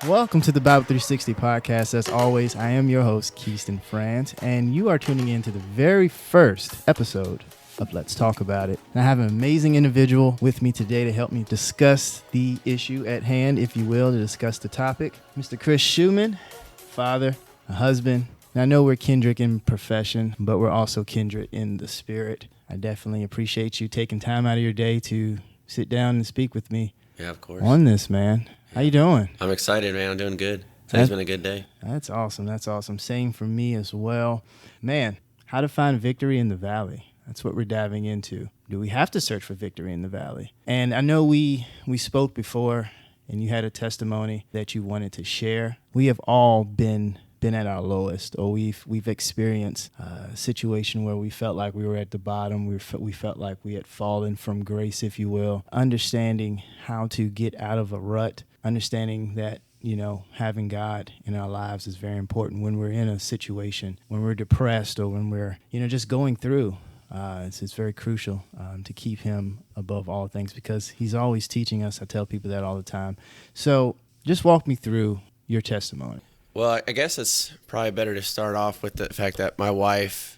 Welcome to the Bible 360 podcast. As always, I am your host, Keyston France, and you are tuning in to the very first episode of Let's Talk About It. And I have an amazing individual with me today to help me discuss the issue at hand, if you will, to discuss the topic. Mr. Chris Shuman, father, a husband. And I know we're kindred in profession, but we're also kindred in the spirit. I definitely appreciate you taking time out of your day to sit down and speak with me. Yeah, of course. On this, man. How you doing? I'm excited, man. I'm doing good. Today's been a good day. That's awesome. That's awesome. Same for me as well. Man, how to find victory in the valley. That's what we're diving into. Do we have to search for victory in the valley? And I know we spoke before, and you had a testimony that you wanted to share. We have all been at our lowest, or we've experienced a situation where we felt like we were at the bottom. We felt like we had fallen from grace, if you will. Understanding how to get out of a rut, understanding that, you know, having God in our lives is very important when we're in a situation, when we're depressed, or when we're, just going through. It's very crucial to keep him above all things, because he's always teaching us. I tell people that all the time. So just walk me through your testimony. Well, I guess it's probably better to start off with the fact that my wife's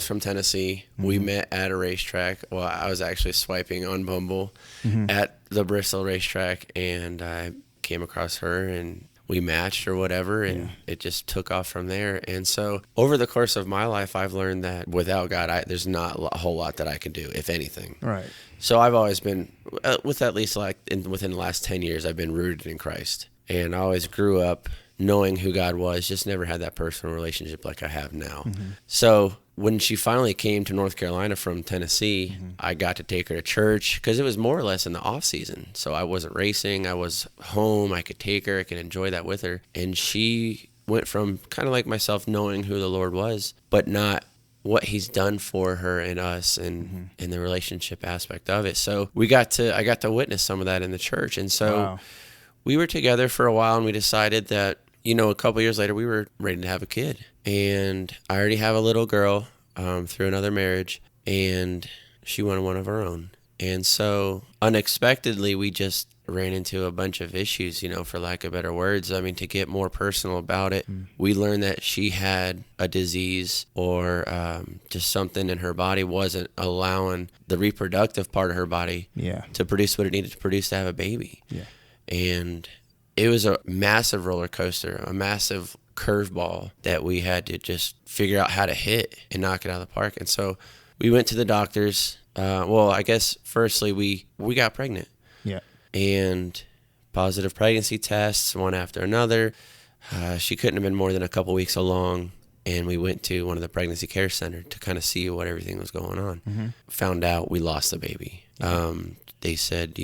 from Tennessee. Mm-hmm. We met at a racetrack. Well, I was actually swiping on Bumble at the Bristol racetrack, and I came across her, and we matched or whatever, and it just took off from there. And so over the course of my life, I've learned that without God, there's not a whole lot that I can do, if anything. Right. So I've always been, within the last 10 years, I've been rooted in Christ. And I always grew up knowing who God was, just never had that personal relationship like I have now. Mm-hmm. So when she finally came to North Carolina from Tennessee, I got to take her to church, because it was more or less in the off season. So I wasn't racing. I was home. I could take her. I could enjoy that with her. And she went from kind of like myself, knowing who the Lord was, but not what he's done for her and us, and in the relationship aspect of it. So I got to witness some of that in the church. And so we were together for a while, and we decided that, a couple years later, we were ready to have a kid. And I already have a little girl through another marriage, and she wanted one of her own. And so unexpectedly, we just ran into a bunch of issues, for lack of better words. I mean, to get more personal about it, we learned that she had a disease, or just something in her body wasn't allowing the reproductive part of her body to produce what it needed to produce to have a baby. Yeah. And it was a massive roller coaster, a massive curveball that we had to just figure out how to hit and knock it out of the park. And so we went to the doctors. I guess firstly we got pregnant. Yeah. And positive pregnancy tests, one after another. She couldn't have been more than a couple weeks along. And we went to one of the pregnancy care centers to kind of see what everything was going on. Mm-hmm. Found out we lost the baby. Yeah. They said,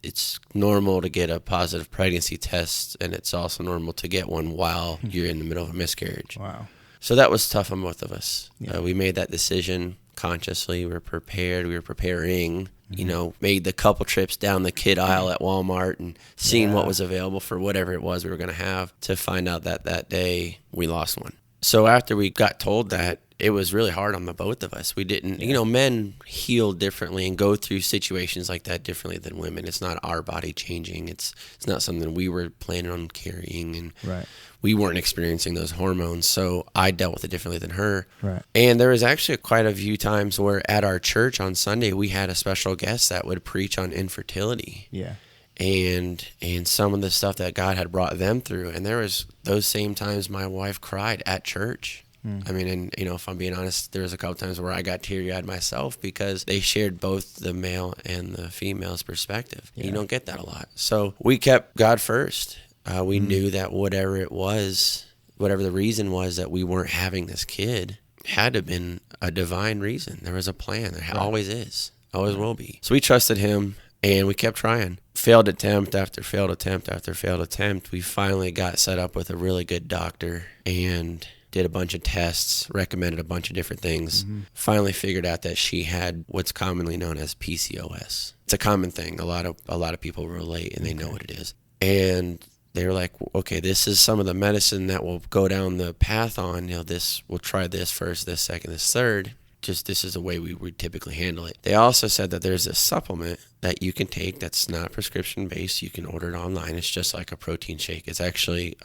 it's normal to get a positive pregnancy test, and it's also normal to get one while you're in the middle of a miscarriage. Wow. So that was tough on both of us. Yeah. We made that decision consciously. We were prepared. We were preparing, made the couple trips down the kid aisle at Walmart and seeing what was available for whatever it was we were going to have, to find out that day we lost one. So after we got told that, it was really hard on the both of us. We didn't, men heal differently and go through situations like that differently than women. It's not our body changing. It's not something we were planning on carrying, and we weren't experiencing those hormones. So I dealt with it differently than her. Right. And there was actually quite a few times where at our church on Sunday, we had a special guest that would preach on infertility. Yeah. And some of the stuff that God had brought them through. And there was those same times my wife cried at church. I mean, and if I'm being honest, there was a couple times where I got teary-eyed myself, because they shared both the male and the female's perspective. Yeah. You don't get that a lot. So we kept God first. We knew that whatever the reason was that we weren't having this kid, had to have been a divine reason. There was a plan. There always is. Always will be. So we trusted him, and we kept trying. Failed attempt after failed attempt after failed attempt. We finally got set up with a really good doctor, and did a bunch of tests, recommended a bunch of different things, finally figured out that she had what's commonly known as PCOS. It's a common thing. A lot of people relate, and they know what it is. And they were like, okay, this is some of the medicine that will go down the path on, we'll try this first, this second, this third. just this is the way we would typically handle it. They also said that there's a supplement that you can take that's not prescription based. You can order it online. It's just like a protein shake. It's actually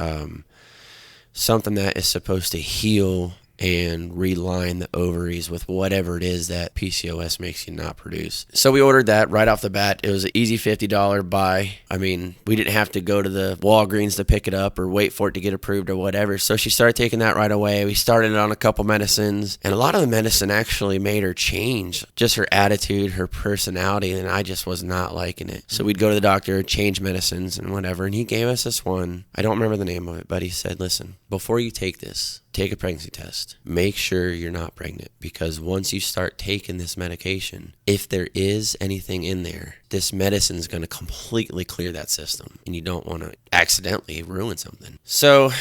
something that is supposed to heal and realign the ovaries with whatever it is that PCOS makes you not produce. So we ordered that right off the bat. It was an easy $50 buy. I mean, we didn't have to go to the Walgreens to pick it up or wait for it to get approved or whatever. So she started taking that right away. We started on a couple medicines, and a lot of the medicine actually made her change just her attitude, her personality, and I just was not liking it. So we'd go to the doctor, change medicines and whatever, and he gave us this one. I don't remember the name of it, but he said, listen, before you take this, take a pregnancy test. Make sure you're not pregnant, because once you start taking this medication, if there is anything in there, this medicine is going to completely clear that system, and you don't want to accidentally ruin something. So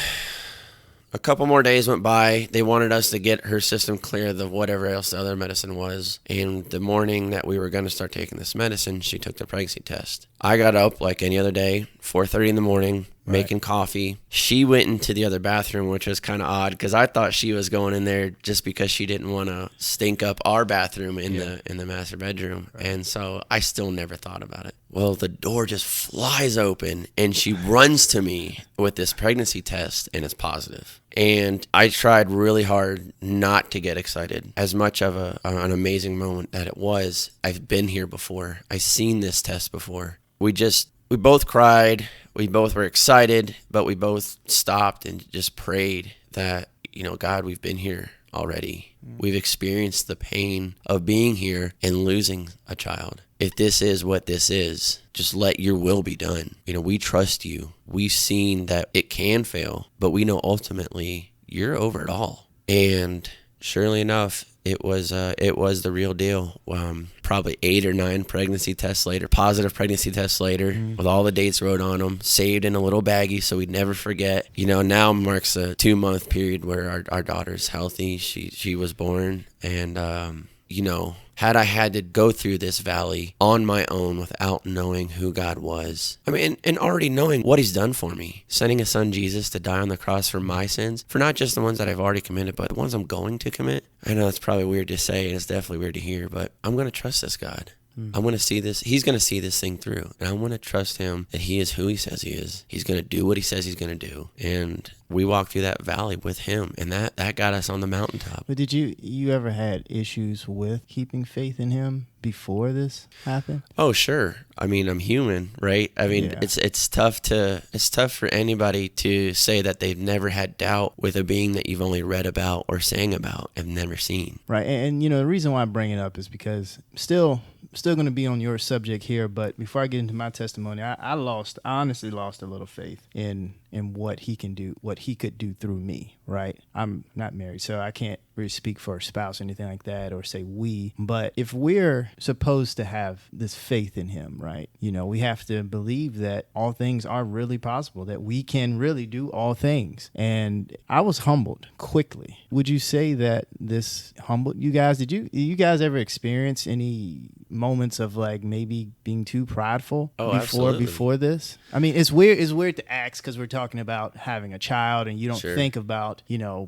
a couple more days went by. They wanted us to get her system clear of whatever else the other medicine was. And the morning that we were going to start taking this medicine, she took the pregnancy test. I got up like any other day, 4:30 in the morning, making coffee. She went into the other bathroom, which was kind of odd because I thought she was going in there just because she didn't want to stink up our bathroom in the master bedroom. Right. And so I still never thought about it. Well, the door just flies open and she runs to me with this pregnancy test, and it's positive. And I tried really hard not to get excited. As much of an amazing moment that it was, I've been here before. I've seen this test before. We both cried. We both were excited, but we both stopped and just prayed that, God, we've been here already. We've experienced the pain of being here and losing a child. If this is what this is, just let your will be done. We trust you. We've seen that it can fail, but we know ultimately you're over it all. And surely enough, it was the real deal. Probably 8 or 9 pregnancy tests later, positive pregnancy tests later, with all the dates wrote on them, saved in a little baggie so we'd never forget. Now marks a 2-month period where our daughter's healthy. She was born, and had I had to go through this valley on my own without knowing who God was, and already knowing what he's done for me, sending his son Jesus to die on the cross for my sins, for not just the ones that I've already committed, but the ones I'm going to commit. I know it's probably weird to say, and it's definitely weird to hear, but I'm going to trust this God. I'm going to see this. He's going to see this thing through. And I want to trust him that he is who he says he is. He's going to do what he says he's going to do. And we walked through that valley with him. And that got us on the mountaintop. But did you ever had issues with keeping faith in him before this happened? Oh, sure. I'm human, right? It's tough for anybody to say that they've never had doubt with a being that you've only read about or sang about and never seen. Right. And the reason why I bring it up is because still going to be on your subject here, but before I get into my testimony, I honestly lost a little faith in what he can do, what he could do through me, right? I'm not married, so I can't really speak for a spouse or anything like that or say we, but if we're supposed to have this faith in him, right, we have to believe that all things are really possible, that we can really do all things. And I was humbled quickly. Would you say that this humbled you guys? Did you guys ever experience any moments of like maybe being too prideful before this? It's weird to ask because we're talking about having a child and you don't think about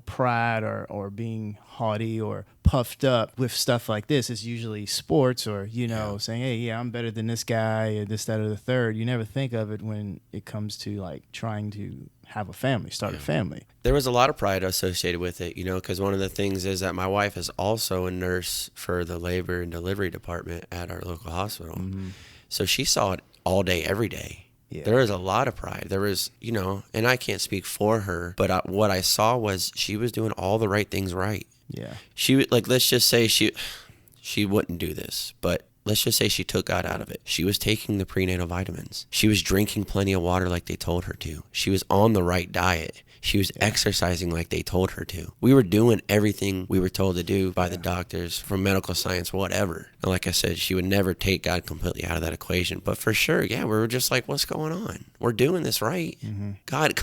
pride or being haughty or puffed up with stuff like this. It's usually sports or saying, hey, yeah, I'm better than this guy or this, that, or the third. You never think of it when it comes to like trying to have a family, start a family. There was a lot of pride associated with it, because one of the things is that my wife is also a nurse for the labor and delivery department at our local hospital. Mm-hmm. So she saw it all day, every day. Yeah. There was a lot of pride. There was, and I can't speak for her, but what I saw was she was doing all the right things right. Yeah. She would, let's just say she wouldn't do this, but let's just say she took God out of it. She was taking the prenatal vitamins. She was drinking plenty of water like they told her to. She was on the right diet. She was exercising like they told her to. We were doing everything we were told to do by the doctors, from medical science, whatever. And like I said, she would never take God completely out of that equation. But for sure, we were just like, what's going on? We're doing this right. Mm-hmm. God,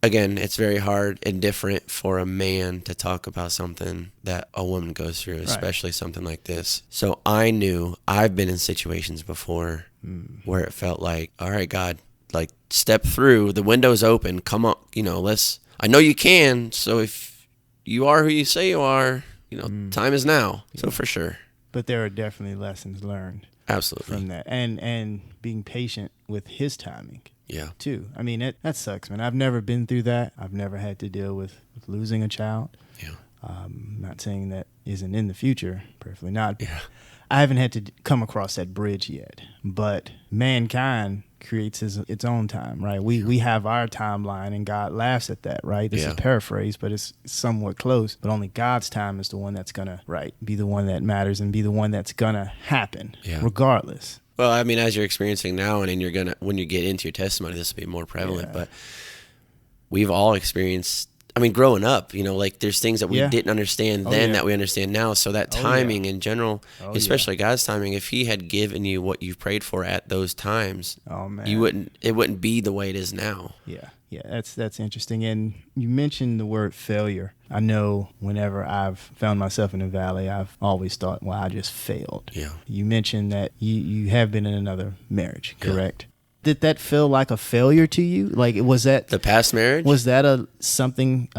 Again, it's very hard and different for a man to talk about something that a woman goes through, especially something like this. So I knew I've been in situations before where it felt like, all right, God, like step through, the window's open, come on, I know you can. So if you are who you say you are, time is now. So for sure. But there are definitely lessons learned Absolutely. from that, and being patient with his timing. Yeah. Too. I mean, that sucks, man. I've never been through that. I've never had to deal with losing a child. Yeah. Not saying that isn't in the future, perfectly not. Yeah. I haven't had to come across that bridge yet, but mankind creates its own time, right? We have our timeline, and God laughs at that, right? This is paraphrase, but it's somewhat close. But only God's time is the one that's gonna, be the one that matters and be the one that's gonna happen, regardless. Well, I mean, as you're experiencing now, and when you get into your testimony, this will be more prevalent. But we've all experienced. I mean, growing up, like there's things that we didn't understand then that we understand now. So that timing in general, especially God's timing, if He had given you what you prayed for at those times, it wouldn't be the way it is now. Yeah, that's interesting. And you mentioned the word failure. I know whenever I've found myself in a valley, I've always thought, well, I just failed. Yeah. You mentioned that you have been in another marriage, correct? Yeah. Did that feel like a failure to you? Like, was that the past marriage? Was that a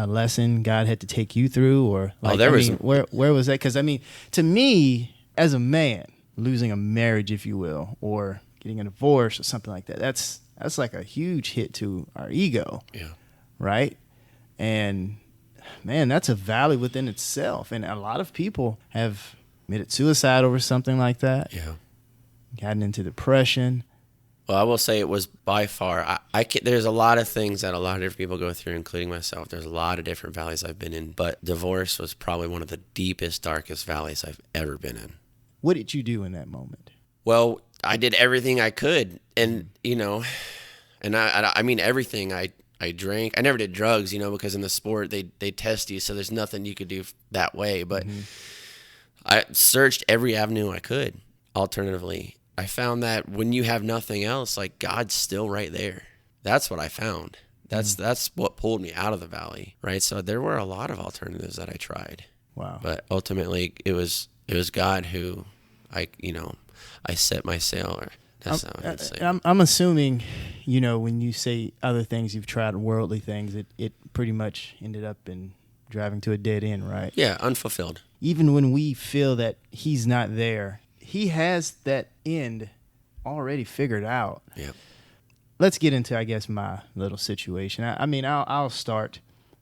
lesson God had to take you through, or where was that? Because to me, as a man, losing a marriage, if you will, or getting a divorce or something like that, that's like a huge hit to our ego. Yeah. Right. And man, that's a valley within itself, and a lot of people have committed suicide over something like that. Yeah. Gotten into depression. Well, I will say it was by far. There's a lot of things that a lot of different people go through, including myself. There's a lot of different valleys I've been in, but divorce was probably one of the deepest, darkest valleys I've ever been in. What did you do in that moment? Well, I did everything I could, and and I mean everything. I drank. I never did drugs, because in the sport they test you, so there's nothing you could do that way. But I searched every avenue I could. Alternatively, I found that when you have nothing else, like God's still right there. That's what I found. That's what pulled me out of the valley, right? So there were a lot of alternatives that I tried. Wow. But ultimately it was God who I set my sail. Or that's how I would say. I'm assuming, when you say other things you've tried, worldly things, it pretty much ended up in driving to a dead end, right? Yeah, unfulfilled. Even when we feel that He's not there, He has that end already figured out. Yeah. Let's get into, I guess, my little situation. I'll start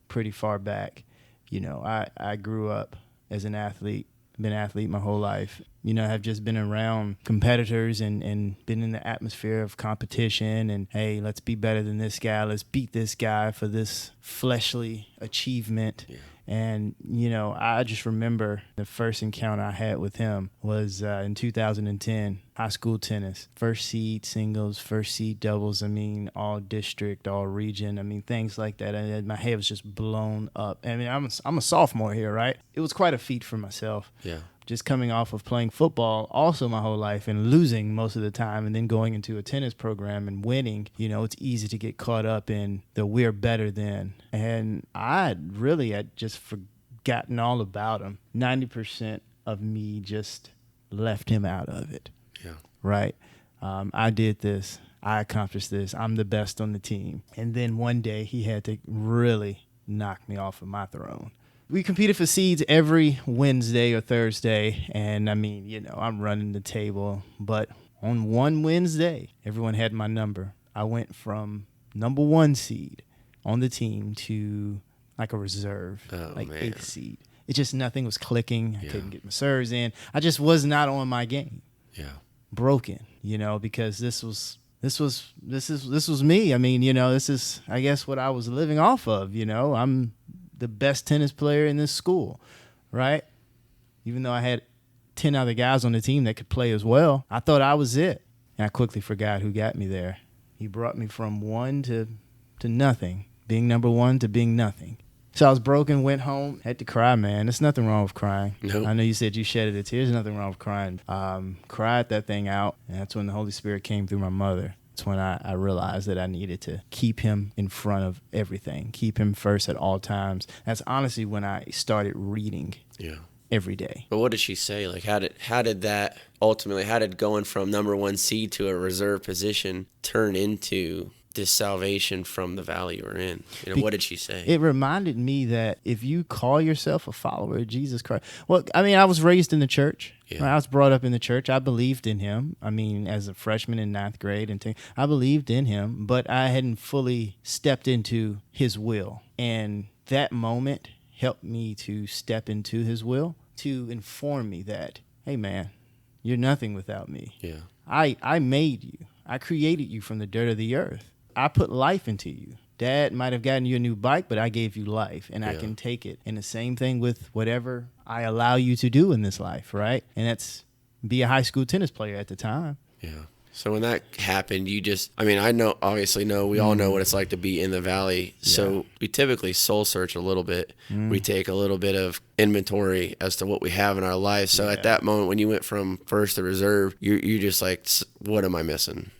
pretty far back. I grew up as an athlete, been an athlete my whole life. Have just been around competitors and been in the atmosphere of competition and, hey, let's be better than this guy. Let's beat this guy for this fleshly achievement. Yeah. And, I just remember the first encounter I had with him was in 2010, high school tennis. First seed singles, first seed doubles, all district, all region, things like that. And my head was just blown up. I'm a sophomore here, right? It was quite a feat for myself. Yeah. Just coming off of playing football also my whole life and losing most of the time and then going into a tennis program and winning, it's easy to get caught up in the we're better than. And I had just forgotten all about him. 90% of me just left him out of it. Yeah. Right? I did this. I accomplished this. I'm the best on the team. And then one day he had to really knock me off of my throne. We competed for seeds every Wednesday or Thursday, and I'm running the table. But on one Wednesday, everyone had my number. I went from number 1 seed on the team to like a reserve, 8th seed. It just, nothing was clicking. I couldn't get my serves in. I just was not on my game. Yeah, broken. Because this was me. This is, I guess, what I was living off of. I'm the best tennis player in this school, right? Even though I had 10 other guys on the team that could play as well, I thought I was it. And I quickly forgot who got me there. He brought me from 1 to nothing, being number 1 to being nothing. So I was broken, went home, had to cry, man. There's nothing wrong with crying. Nope. I know you said you shedded a tear. There's nothing wrong with crying. Cried that thing out, and that's when the Holy Spirit came through my mother. That's when I realized that I needed to keep him in front of everything, keep him first at all times. That's honestly when I started reading every day. But what did she say? Like, how did going from number 1 seed to a reserve position turn into this salvation from the valley you were in? You know, what did she say? It reminded me that if you call yourself a follower of Jesus Christ, well, I mean, I was raised in the church. Yeah. Right? I was brought up in the church. I believed in him. I mean, as a freshman in ninth grade, I believed in him, but I hadn't fully stepped into his will. And that moment helped me to step into his will, to inform me that, hey, man, you're nothing without me. Yeah. I made you. I created you from the dirt of the earth. I put life into you. Dad might have gotten you a new bike, but I gave you life, and I can take it. And the same thing with whatever I allow you to do in this life, right? And that's be a high school tennis player at the time. Yeah. So when that happened, obviously we all know what it's like to be in the valley. Yeah. So we typically soul search a little bit. We take a little bit of inventory as to what we have in our life. So at that moment, when you went from first to reserve, you're just like, what am I missing?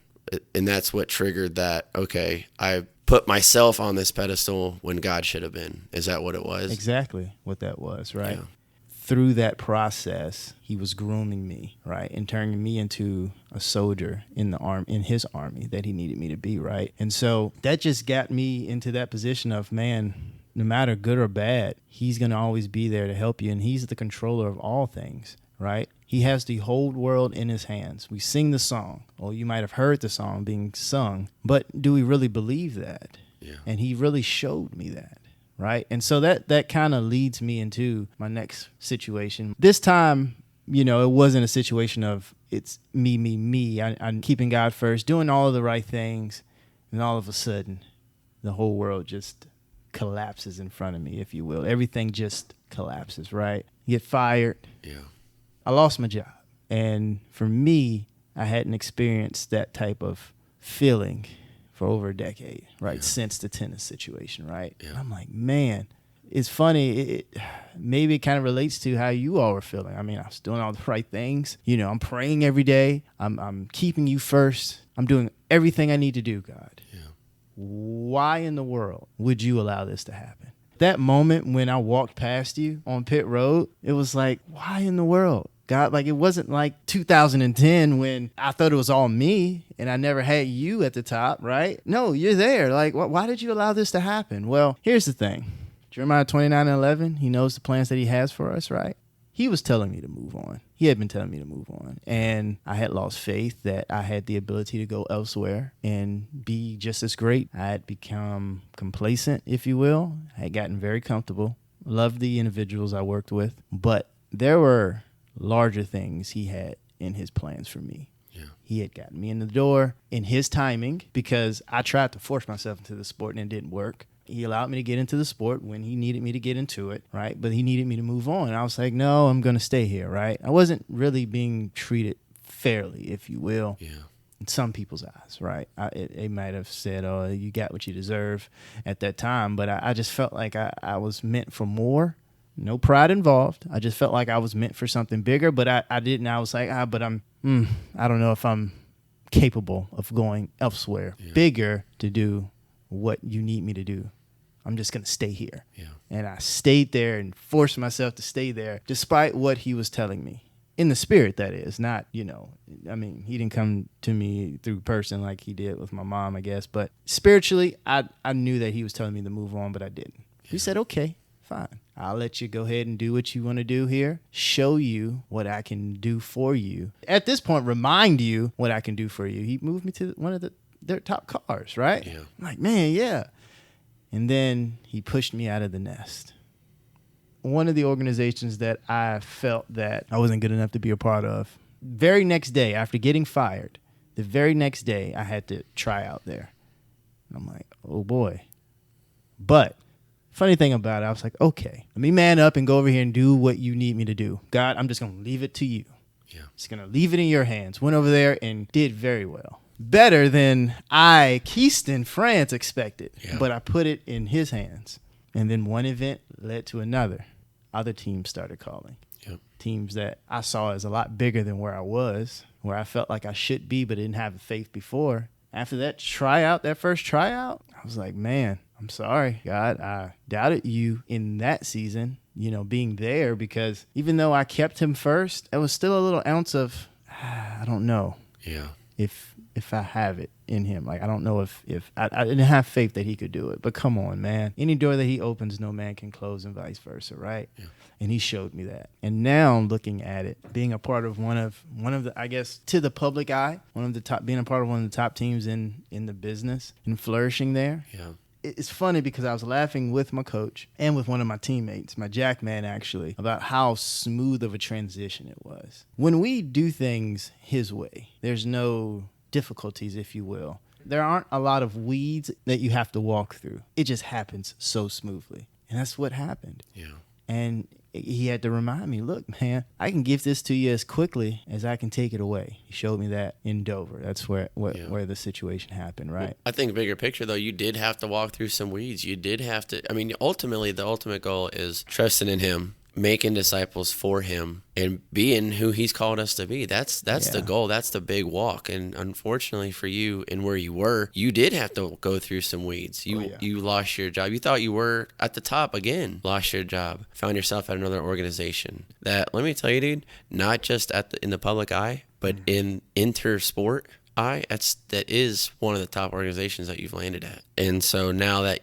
And that's what triggered that, okay, I put myself on this pedestal when God should have been. Is that what it was? Exactly what that was, right? Yeah. Through that process, he was grooming me, right, and turning me into a soldier in his army that he needed me to be, right? And so that just got me into that position of, man, no matter good or bad, he's going to always be there to help you, and he's the controller of all things, right? He has the whole world in his hands. We sing the song, or you might have heard the song being sung, but do we really believe that? Yeah. And he really showed me that. Right. And so that kind of leads me into my next situation. This time, it wasn't a situation of it's me. I'm keeping God first, doing all of the right things. And all of a sudden, the whole world just collapses in front of me, if you will. Everything just collapses. Right. You get fired. Yeah. I lost my job. And for me, I hadn't experienced that type of feeling for over a decade, right? Yeah. Since the tennis situation, right? Yeah. I'm like, man, it's funny. Maybe it kind of relates to how you all were feeling. I mean, I was doing all the right things. I'm praying every day. I'm keeping you first. I'm doing everything I need to do, God. Yeah. Why in the world would you allow this to happen? That moment when I walked past you on pit road, it was like, why in the world? God, like it wasn't like 2010 when I thought it was all me and I never had you at the top, right? No, you're there. Like, why did you allow this to happen? Well, here's the thing. Jeremiah 29:11, he knows the plans that he has for us, right? He was telling me to move on. He had been telling me to move on. And I had lost faith that I had the ability to go elsewhere and be just as great. I had become complacent, if you will. I had gotten very comfortable, loved the individuals I worked with, but there were larger things he had in his plans for me. Yeah. He had gotten me in the door in his timing because I tried to force myself into the sport and it didn't work. He allowed me to get into the sport when he needed me to get into it, right? But he needed me to move on. And I was like, no, I'm going to stay here, right? I wasn't really being treated fairly, if you will, in some people's eyes, right? They might have said, oh, you got what you deserve at that time. But I just felt like I was meant for more. No pride involved. I just felt like I was meant for something bigger, but I didn't. I was like, I don't know if I'm capable of going elsewhere, bigger to do what you need me to do. I'm just going to stay here. Yeah. And I stayed there and forced myself to stay there despite what he was telling me. In the spirit, that is, not, he didn't come to me through person like he did with my mom, I guess. But spiritually, I knew that he was telling me to move on, but I didn't. Yeah. He said, okay, fine. I'll let you go ahead and do what you want to do here. Show you what I can do for you. At this point, remind you what I can do for you. He moved me to one of their top cars, right? Yeah. I'm like, man, yeah. And then he pushed me out of the nest. One of the organizations that I felt that I wasn't good enough to be a part of, very next day after getting fired, the very next day I had to try out there. And I'm like, oh boy. But funny thing about it, I was like, okay, let me man up and go over here and do what you need me to do. God, I'm just going to leave it to you. Yeah. Just going to leave it in your hands. Went over there and did very well. Better than Keyston France expected. Yeah. But I put it in his hands. And then one event led to another. Other teams started calling. Yep. Teams that I saw as a lot bigger than where I was, where I felt like I should be but didn't have the faith before. After that first tryout, I was like, man, I'm sorry, God. I doubted you in that season, being there, because even though I kept him first, there was still a little ounce of, I don't know. Yeah. if I have it in him. Like, I don't know if I didn't have faith that he could do it. But come on, man. Any door that he opens, no man can close, and vice versa, right? Yeah. And he showed me that. And now I'm looking at it, being a part of one of the, I guess, to the public eye, being a part of one of the top teams in the business and flourishing there. Yeah. It's funny because I was laughing with my coach and with one of my teammates, my jack man actually, about how smooth of a transition it was. When we do things his way, there's no difficulties, if you will. There aren't a lot of weeds that you have to walk through. It just happens so smoothly. And that's what happened. Yeah. And he had to remind me, look, man, I can give this to you as quickly as I can take it away. He showed me that in Dover. That's where the situation happened, right? Well, I think bigger picture, though, you did have to walk through some weeds. You did have to. I mean, ultimately, the ultimate goal is trusting in him, making disciples for him, and being who he's called us to be. That's the goal. That's the big walk. And unfortunately for you and where you were, you did have to go through some weeds. You lost your job. You thought you were at the top again, lost your job, found yourself at another organization. That, let me tell you, dude, not just in the public eye, but in inter-sport eye, that is one of the top organizations that you've landed at. And so now that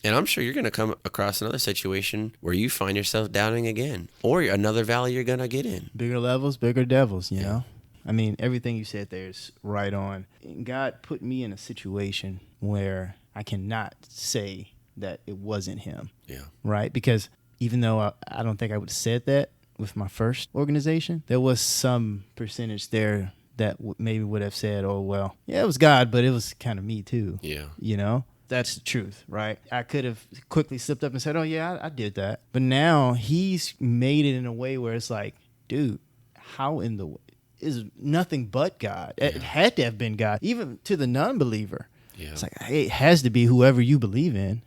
and I'm sure you're going to come across another situation where you find yourself doubting again, or another valley you're going to get in. Bigger levels, bigger devils, you know? I mean, everything you said there is right on. God put me in a situation where I cannot say that it wasn't him. Yeah. Right? Because even though I don't think I would have said that with my first organization, there was some percentage there that maybe would have said, oh, well, yeah, it was God, but it was kind of me too. Yeah. You know? That's the truth, right? I could have quickly slipped up and said, oh, yeah, I did that. But now he's made it in a way where it's like, dude, how in the is nothing but God? Yeah. It had to have been God, even to the non-believer. Yeah. It's like, hey, it has to be whoever you believe in.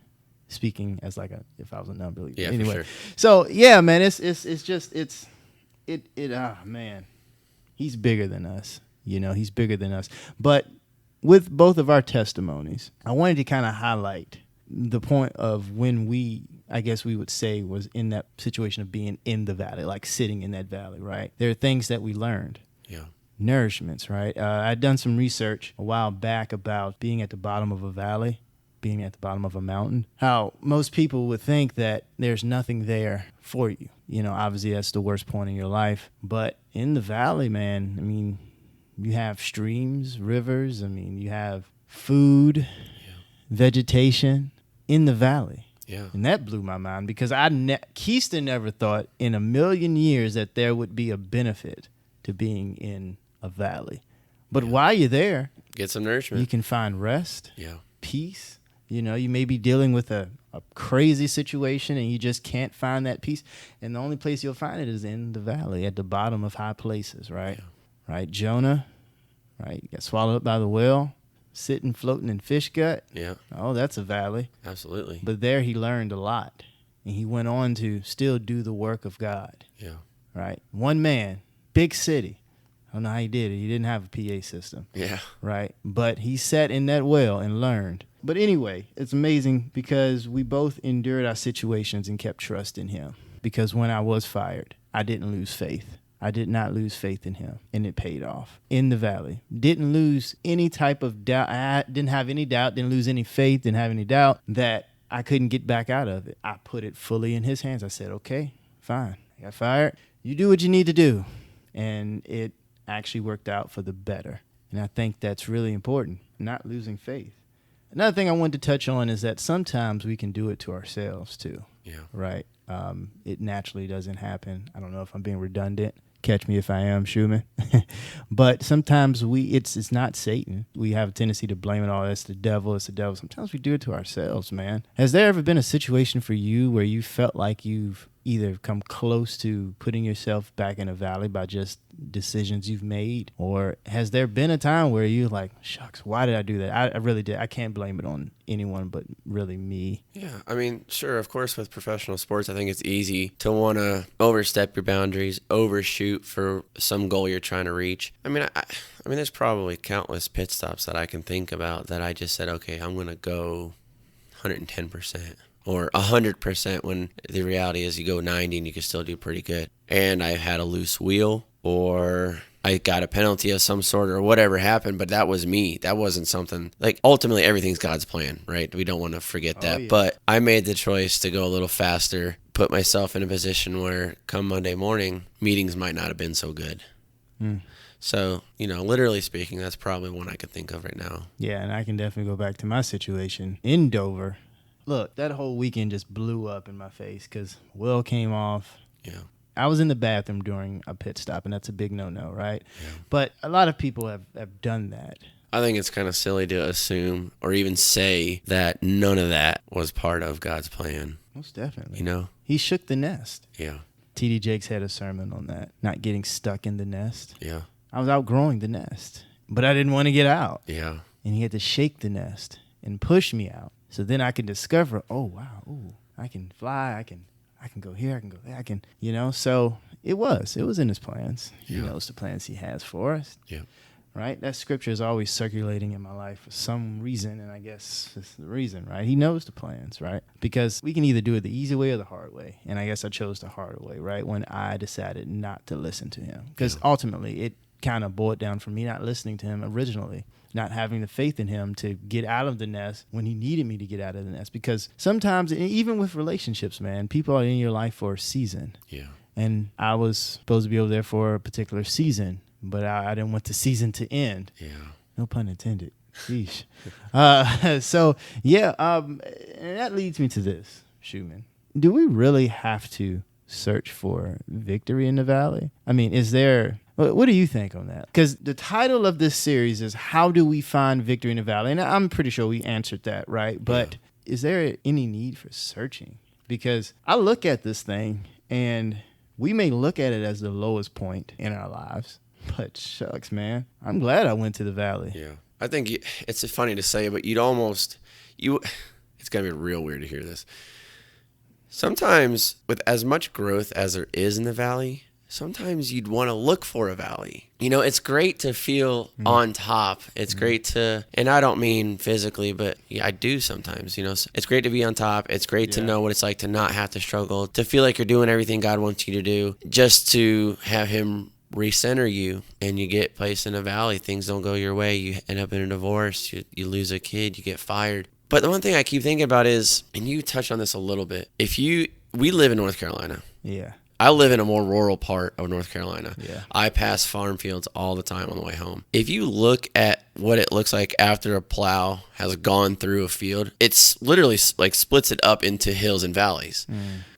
Speaking as like if I was a non-believer. Yeah, anyway. For sure. So, yeah, man, man, he's bigger than us. You know, he's bigger than us. But with both of our testimonies, I wanted to kind of highlight the point of when I guess we would say, was in that situation of being in the valley, like sitting in that valley, right? There are things that we learned. Yeah. Nourishments, right? I'd done some research a while back about being at the bottom of a valley, being at the bottom of a mountain, how most people would think that there's nothing there for you. You know, obviously that's the worst point in your life. But in the valley, man, I mean, you have streams, rivers. I mean, you have food, vegetation in the valley. Yeah. And that blew my mind because Keiston never thought in a million years that there would be a benefit to being in a valley. But while you're there, get some nourishment. You can find rest, peace. You know, you may be dealing with a crazy situation and you just can't find that peace. And the only place you'll find it is in the valley, at the bottom of high places, right? Yeah. Right, Jonah, right, got swallowed up by the whale, sitting, floating in fish gut. Yeah. Oh, that's a valley. Absolutely. But there he learned a lot, and he went on to still do the work of God. Yeah. Right, one man, big city. I don't know how he did it. He didn't have a PA system. Yeah. Right, but he sat in that well and learned. But anyway, it's amazing because we both endured our situations and kept trusting him. Because when I was fired, I didn't lose faith. I did not lose faith in him, and it paid off in the valley. Didn't lose any type of doubt. I didn't have any doubt, didn't lose any faith, didn't have any doubt that I couldn't get back out of it. I put it fully in his hands. I said, okay, fine. I got fired. You do what you need to do. And it actually worked out for the better. And I think that's really important, not losing faith. Another thing I wanted to touch on is that sometimes we can do it to ourselves too. Yeah. Right? It naturally doesn't happen. I don't know if I'm being redundant. Catch me if I am, Shuman. But sometimes it's not Satan. We have a tendency to blame it all. It's the devil. It's the devil. Sometimes we do it to ourselves, man. Has there ever been a situation for you where you felt like you've either come close to putting yourself back in a valley by just decisions you've made? Or has there been a time where you're like, shucks, why did I do that? I really did. I can't blame it on anyone but really me. Yeah, I mean, sure, of course, with professional sports, I think it's easy to want to overstep your boundaries, overshoot for some goal you're trying to reach. I mean, I mean, there's probably countless pit stops that I can think about that I just said, okay, I'm going to go 110%. Or 100% when the reality is you go 90 and you can still do pretty good. And I had a loose wheel, or I got a penalty of some sort or whatever happened, but that was me. That wasn't something like ultimately everything's God's plan, right? We don't want to forget that. Yeah. But I made the choice to go a little faster, put myself in a position where come Monday morning, meetings might not have been so good. So, literally speaking, that's probably one I could think of right now. Yeah, and I can definitely go back to my situation in Dover. Look, that whole weekend just blew up in my face because Will came off. Yeah. I was in the bathroom during a pit stop, and that's a big no-no, right? Yeah. But a lot of people have done that. I think it's kind of silly to assume or even say that none of that was part of God's plan. Most definitely. He shook the nest. Yeah. T.D. Jakes had a sermon on that, not getting stuck in the nest. Yeah. I was outgrowing the nest, but I didn't want to get out. Yeah. And he had to shake the nest and push me out. So then I can discover, oh, wow, ooh, I can fly, I can go here, I can go there, so it was in his plans. Yeah. He knows the plans he has for us. Yeah. Right? That scripture is always circulating in my life for some reason, and I guess it's the reason, right? He knows the plans, right? Because we can either do it the easy way or the hard way, and I guess I chose the harder way, right? When I decided not to listen to him. Because ultimately, it kind of boiled down from me not listening to him originally, not having the faith in him to get out of the nest when he needed me to get out of the nest. Because sometimes, even with relationships, man, people are in your life for a season. Yeah. And I was supposed to be over there for a particular season, but I didn't want the season to end. Yeah. No pun intended. Sheesh. And that leads me to this, Shuman. Do we really have to search for victory in the valley? I mean, what do you think on that? Because the title of this series is How Do We Find Victory in the Valley? And I'm pretty sure we answered that, right? But is there any need for searching? Because I look at this thing, and we may look at it as the lowest point in our lives. But shucks, man, I'm glad I went to the valley. Yeah. I think it's funny to say, but it's going to be real weird to hear this. Sometimes with as much growth as there is in the valley, sometimes you'd want to look for a valley. It's great to feel on top. It's great to, and I don't mean physically, but I do sometimes, it's great to be on top. It's great to know what it's like to not have to struggle, to feel like you're doing everything God wants you to do, just to have him recenter you, and you get placed in a valley. Things don't go your way. You end up in a divorce. You lose a kid. You get fired. But the one thing I keep thinking about is, and you touched on this a little bit, we live in North Carolina. Yeah. I live in a more rural part of North Carolina. Yeah. I pass farm fields all the time on the way home. If you look at what it looks like after a plow has gone through a field, it's literally like splits it up into hills and valleys.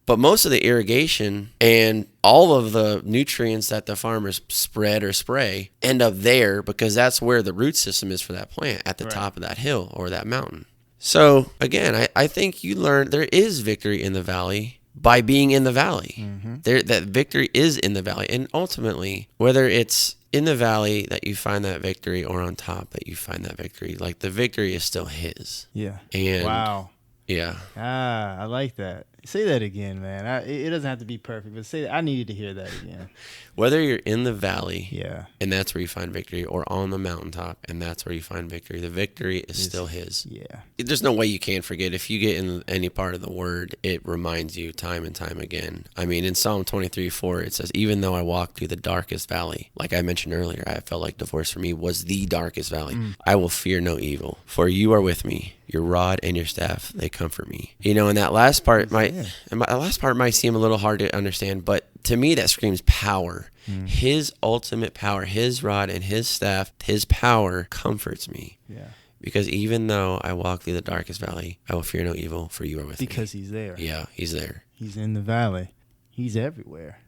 But most of the irrigation and all of the nutrients that the farmers spread or spray end up there, because that's where the root system is for that plant, at the top of that hill or that mountain. So again, I think you learn there is victory in the valley by being in the valley. That victory is in the valley. And ultimately, whether it's in the valley that you find that victory or on top that you find that victory, like the victory is still his. Yeah. And wow. Yeah. I like that. Say that again, man. It doesn't have to be perfect, but say that. I needed to hear that again. Whether you're in the valley, and that's where you find victory, or on the mountaintop, and that's where you find victory, the victory is still his. Yeah. There's no way you can forget. If you get in any part of the word, it reminds you time and time again. I mean, in Psalm 23:4, it says, even though I walk through the darkest valley, like I mentioned earlier, I felt like divorce for me was the darkest valley. I will fear no evil, for you are with me. Your rod and your staff, they comfort me. And that last part might seem a little hard to understand, but to me that screams power. His ultimate power, his rod and his staff, his power comforts me. Yeah. Because even though I walk through the darkest valley, I will fear no evil, for you are with me. Because he's there. Yeah, he's there. He's in the valley. He's everywhere.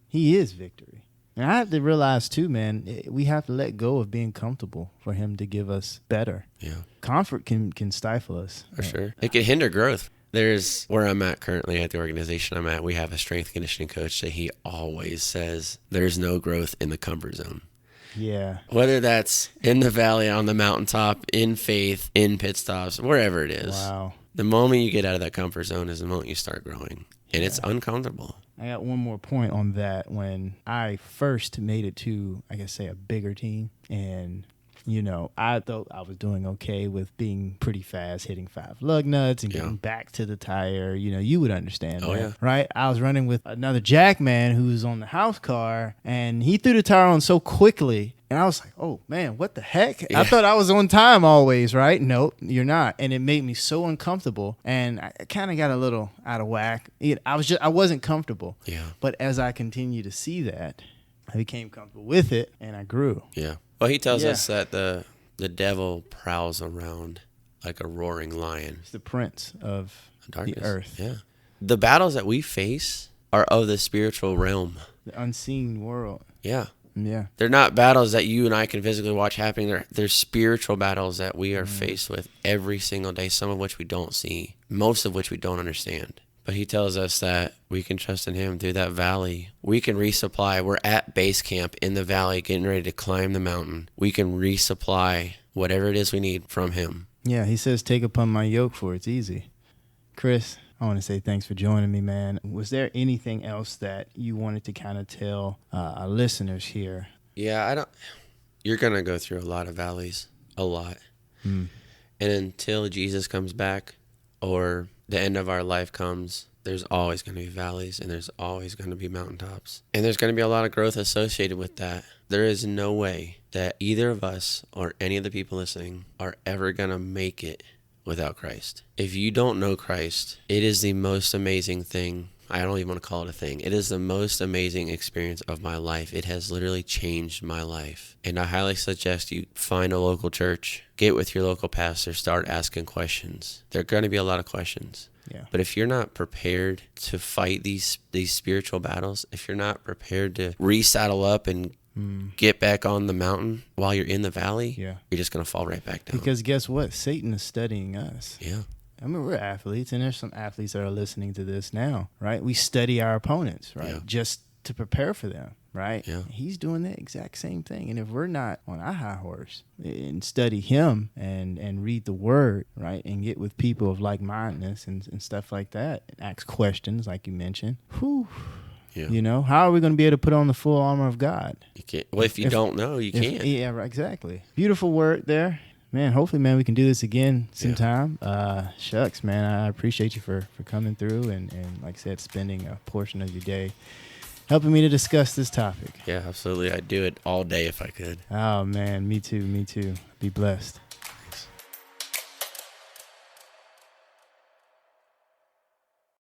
He is victory. And I have to realize too, man, we have to let go of being comfortable for him to give us better. Yeah. Comfort can stifle us. For sure. It can hinder growth. There's where I'm at currently at the organization I'm at. We have a strength conditioning coach that he always says there's no growth in the comfort zone. Yeah. Whether that's in the valley, on the mountaintop, in faith, in pit stops, wherever it is. Wow. The moment you get out of that comfort zone is the moment you start growing. And it's uncomfortable. I got one more point on that. When I first made it to, I guess, say a bigger team, and You know, I thought I was doing okay with being pretty fast, hitting 5 lug nuts and getting back to the tire. You know, you would understand that, right? I was running with another jack man who was on the house car, and he threw the tire on so quickly. And I was like, oh, man, what the heck? Yeah. I thought I was on time always, right? Nope, you're not. And it made me so uncomfortable. And I kind of got a little out of whack. I wasn't comfortable. Yeah. But as I continued to see that, I became comfortable with it, and I grew. Yeah. Well, he tells us that the devil prowls around like a roaring lion. It's the prince of darkness. The earth. Yeah. The battles that we face are of the spiritual realm. The unseen world. Yeah. Yeah. They're not battles that you and I can physically watch happening. They're spiritual battles that we are faced with every single day, some of which we don't see, most of which we don't understand. But he tells us that we can trust in him through that valley. We can resupply. We're at base camp in the valley getting ready to climb the mountain. We can resupply whatever it is we need from him. Yeah, he says, take upon my yoke, for it's easy. Chris, I want to say thanks for joining me, man. Was there anything else that you wanted to kind of tell our listeners here? Yeah, you're going to go through a lot of valleys, a lot. And until Jesus comes back or the end of our life comes, there's always going to be valleys and there's always going to be mountaintops. And there's going to be a lot of growth associated with that. There is no way that either of us or any of the people listening are ever going to make it without Christ. If you don't know Christ, it is the most amazing thing. I don't even want to call it a thing. It is the most amazing experience of my life. It has literally changed my life. And I highly suggest you find a local church, get with your local pastor, start asking questions. There are going to be a lot of questions. Yeah. But if you're not prepared to fight these spiritual battles, if you're not prepared to resaddle up and get back on the mountain while you're in the valley, you're just going to fall right back down. Because guess what? Satan is studying us. Yeah. I mean, we're athletes, and there's some athletes that are listening to this now, right? We study our opponents, right? Just to prepare for them, right? Yeah. He's doing the exact same thing. And if we're not on our high horse and study him and read the word, right, and get with people of like-mindedness and stuff like that, and ask questions like you mentioned, yeah. You know, how are we going to be able to put on the full armor of God? You can't. Well, if you don't know, you can't. Yeah, right, exactly. Beautiful word there. Man, hopefully, man, we can do this again sometime. Shucks, man, I appreciate you for coming through and, like I said, spending a portion of your day helping me to discuss this topic. Yeah, absolutely. I'd do it all day if I could. Oh, man, me too. Be blessed.